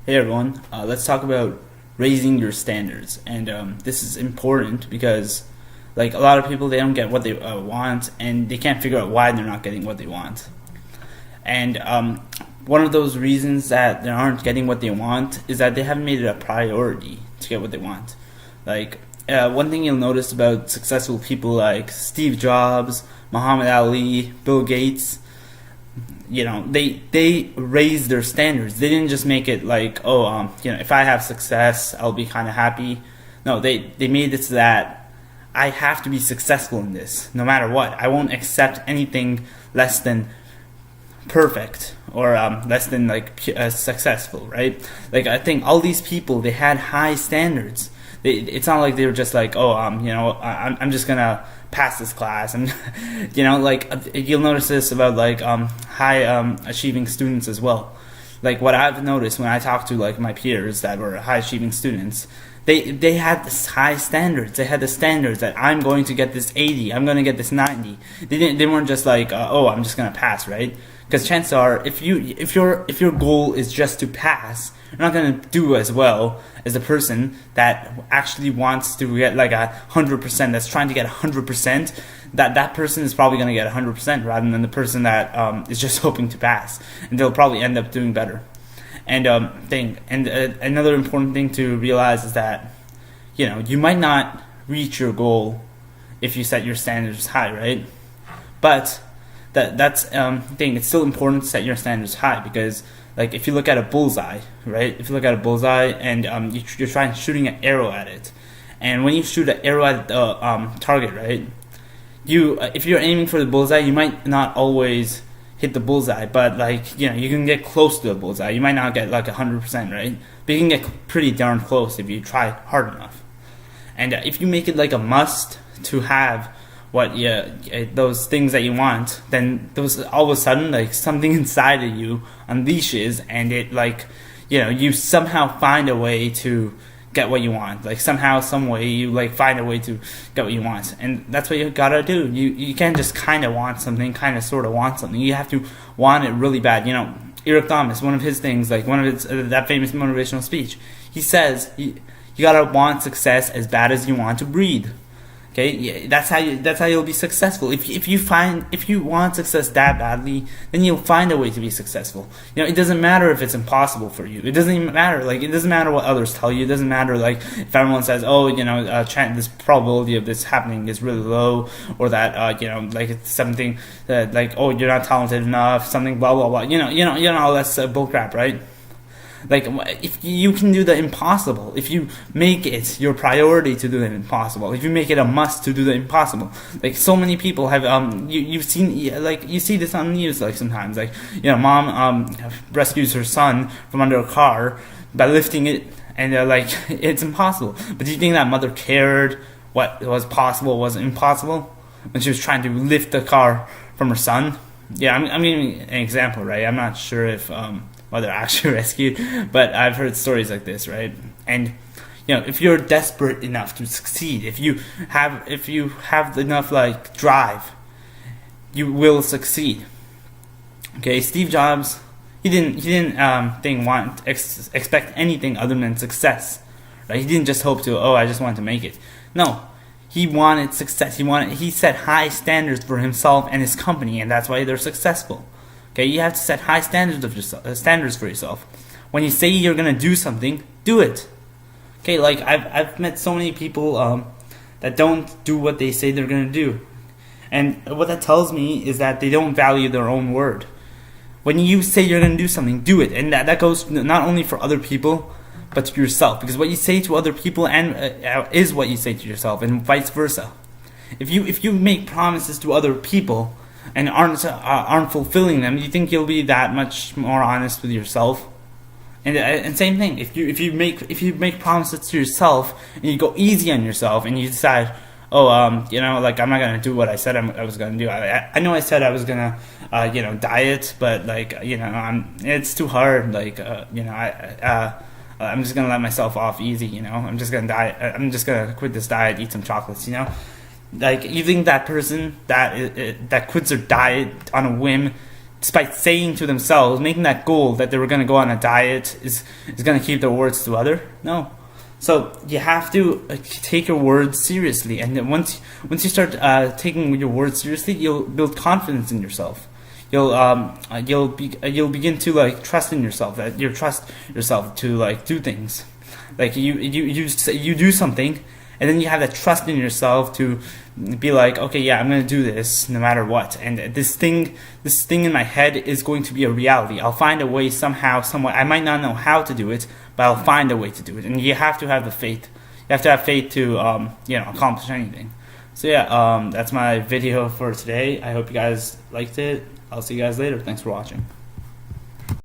Hey everyone, let's talk about raising your standards. And this is important because, like, a lot of people, they don't get what they want, and they can't figure out why they're not getting what they want. And one of those reasons that they aren't getting what they want is that they haven't made it a priority to get what they want. Like, one thing you'll notice about successful people like Steve Jobs, Muhammad Ali, Bill Gates, they raised their standards. They didn't just make it like, if I have success, I'll be kind of happy. No, they made it so that I have to be successful in this no matter what. I won't accept anything less than perfect or less than successful, right? Like, I think all these people, they had high standards. It's not like they were just like, I'm just gonna pass this class. And you'll notice this about high achieving students as well. Like, what I've noticed when I talk to like my peers that were high achieving students, they had this high standards. They had the standards that I'm going to get this 80, I'm going to get this 90. They weren't just like, I'm just gonna pass, right? Because chances are, if your goal is just to pass, you're not going to do as well as the person that actually wants to get like 100%. That's trying to get 100%. That person is probably going to get 100% rather than the person that is just hoping to pass, and they'll probably end up doing better. And another important thing to realize is that you might not reach your goal if you set your standards high, right? But that's thing. It's still important to set your standards high because, like, if you look at a bullseye, right? If you look at a bullseye and you're trying shooting an arrow at it, and when you shoot an arrow at the target, right? If you're aiming for the bullseye, you might not always hit the bullseye, but you can get close to the bullseye. You might not get like 100%, right? But you can get pretty darn close if you try hard enough. And if you make it like a must to have those things that you want, then those all of a sudden like something inside of you unleashes, and it you somehow find a way to get what you want. Like somehow, some way you find a way to get what you want, and that's what you gotta do. You can't just kind of want something, kind of sort of want something. You have to want it really bad. Eric Thomas, one of his things, one of his that famous motivational speech, he says you gotta want success as bad as you want to breathe. Okay, yeah, that's how you'll be successful. If you want success that badly, then you'll find a way to be successful. It doesn't matter if it's impossible for you. It doesn't even matter. It doesn't matter what others tell you. It doesn't matter if everyone says, this probability of this happening is really low, or that it's something that you're not talented enough, something blah blah blah. All that's bullcrap, right? If you can do the impossible, if you make it your priority to do the impossible, if you make it a must to do the impossible, so many people have you've seen you see this on the news sometimes mom rescues her son from under a car by lifting it, and it's impossible. But do you think that mother cared what was possible, was impossible when she was trying to lift the car from her son? Yeah, I'm giving an example, right? I'm not sure if mother actually rescued, but I've heard stories like this, right? And if you're desperate enough to succeed, if you have enough drive, you will succeed. Okay, Steve Jobs, he didn't expect anything other than success, right? He didn't just hope to, I just want to make it. No, he wanted success. He set high standards for himself and his company, and that's why they're successful. Okay, you have to set high standards for yourself. When you say you're gonna do something, do it. Okay, I've met so many people that don't do what they say they're gonna do, and what that tells me is that they don't value their own word. When you say you're gonna do something, do it, and that goes not only for other people but to yourself, because what you say to other people is what you say to yourself, and vice versa. If you make promises to other people and aren't fulfilling them, you think you'll be that much more honest with yourself? And same thing, if you make promises to yourself and you go easy on yourself and you decide, I'm not gonna do what I said I was gonna do. I know I said I was gonna diet, but it's too hard. I'm just gonna let myself off easy. I'm just gonna diet. I'm just gonna quit this diet, eat some chocolates. You think that person that quits their diet on a whim despite saying to themselves, making that goal that they were going to go on a diet is going to keep their words to other. No. So you have to take your words seriously, and then once you start taking your words seriously, you'll build confidence in yourself. You'll begin to like trust in yourself, that you trust yourself to like do things. Like you do something, and then you have that trust in yourself to be like, okay, yeah, I'm gonna do this no matter what, and this thing in my head is going to be a reality. I'll find a way somehow, somewhat. I might not know how to do it, but I'll find a way to do it. And you have to have the faith. You have to have faith to accomplish anything. So yeah, that's my video for today. I hope you guys liked it. I'll see you guys later. Thanks for watching.